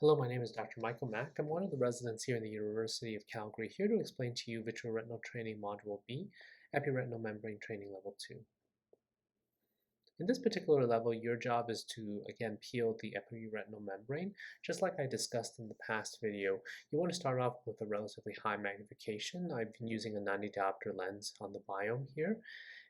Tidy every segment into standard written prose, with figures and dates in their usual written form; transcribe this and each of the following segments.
Hello, my name is Dr. Michael Mack. I'm one of the residents here in the University of Calgary, here to explain to you Vitreoretinal Training Module B, Epiretinal Membrane Training Level 2. In this particular level, your job is to, again, peel the epiretinal membrane. Just like I discussed in the past video, you want to start off with a relatively high magnification. I've been using a 90 diopter lens on the biome here.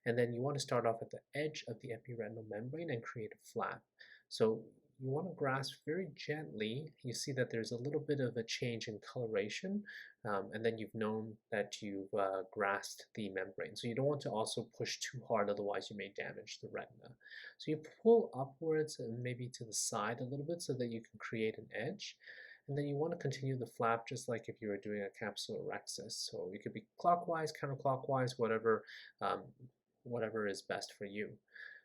And then you want to start off at the edge of the epiretinal membrane and create a flap. So you want to grasp very gently. You see that there's a little bit of a change in coloration, and then you've known that you've grasped the membrane. So you don't want to also push too hard, otherwise you may damage the retina. So you pull upwards and maybe to the side a little bit so that you can create an edge. And then you want to continue the flap just like if you were doing a capsulorhexis. So it could be clockwise, counterclockwise, whatever is best for you.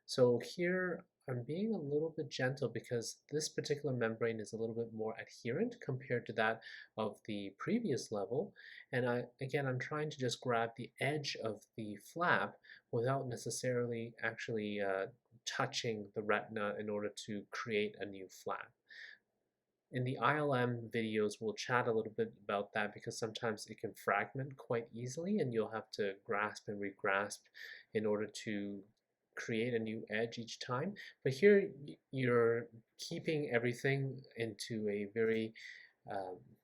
So here I'm being a little bit gentle because this particular membrane is a little bit more adherent compared to that of the previous level. And I'm trying to just grab the edge of the flap without necessarily actually touching the retina in order to create a new flap. In the ILM videos, we'll chat a little bit about that because sometimes it can fragment quite easily and you'll have to grasp and regrasp in order to create a new edge each time. But here you're keeping everything into a very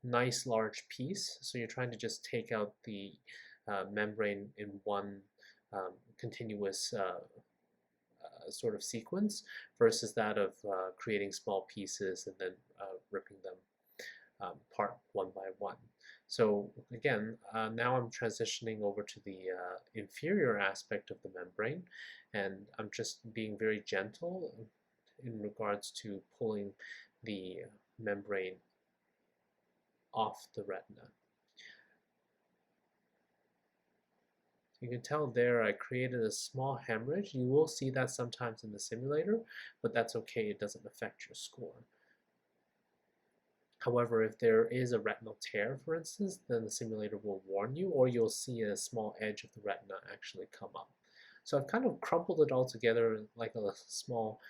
nice large piece. So you're trying to just take out the membrane in one continuous sort of sequence versus that of creating small pieces and then ripping them part one by one. So again, now I'm transitioning over to the inferior aspect of the membrane, and I'm just being very gentle in regards to pulling the membrane off the retina. You can tell there I created a small hemorrhage. You will see that sometimes in the simulator, but that's okay, it doesn't affect your score. However, if there is a retinal tear, for instance, then the simulator will warn you, or you'll see a small edge of the retina actually come up. So I've kind of crumpled it all together like a small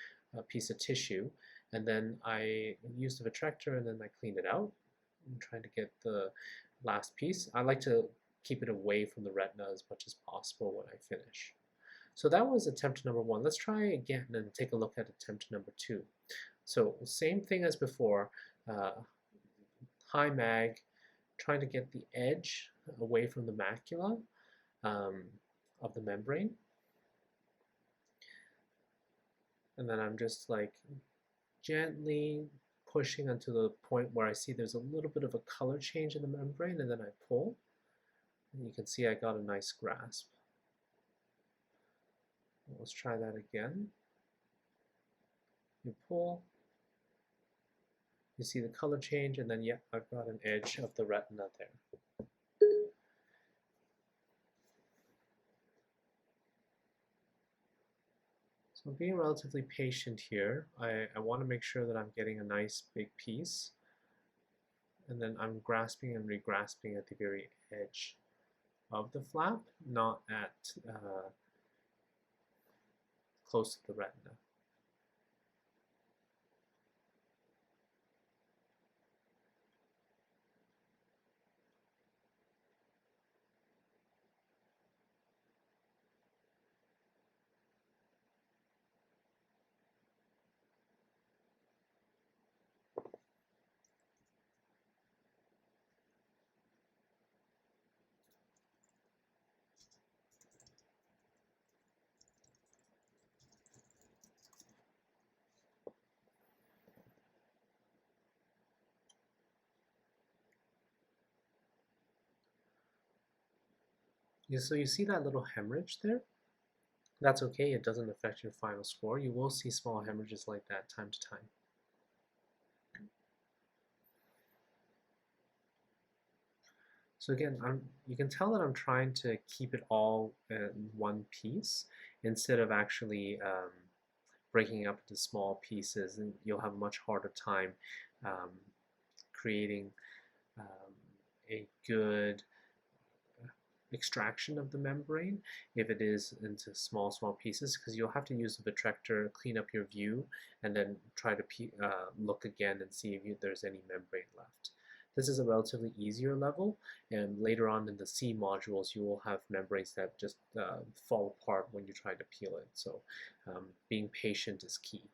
piece of tissue, and then I used a vitrector and then I cleaned it out. I'm trying to get the last piece. I like to keep it away from the retina as much as possible when I finish. So that was attempt number one. Let's try again and take a look at attempt number two. So same thing as before, high mag, trying to get the edge away from the macula of the membrane. And then I'm just like gently pushing until the point where I see there's a little bit of a color change in the membrane, and then I pull. And you can see I got a nice grasp. Let's try that again. You pull, you see the color change, and then yeah, I've got an edge of the retina there. So I'm being relatively patient here. I want to make sure that I'm getting a nice big piece, and then I'm grasping and regrasping at the very edge of the flap, not at close to the retina. So you see that little hemorrhage there? That's okay, it doesn't affect your final score. You will see small hemorrhages like that time to time. So again, you can tell that I'm trying to keep it all in one piece instead of actually breaking it up into small pieces, and you'll have a much harder time creating a good extraction of the membrane if it is into small pieces, because you'll have to use the vitrector, clean up your view, and then try to look again and see if there's any membrane left. This is a relatively easier level, and later on in the C modules, you will have membranes that just fall apart when you try to peel it. So being patient is key.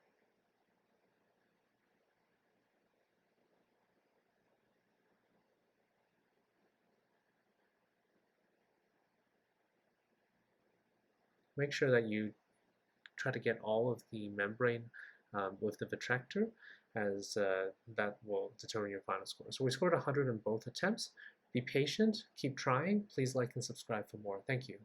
Make sure that you try to get all of the membrane with the vitrector, as that will determine your final score. So we scored 100 in both attempts. Be patient, keep trying. Please like and subscribe for more. Thank you.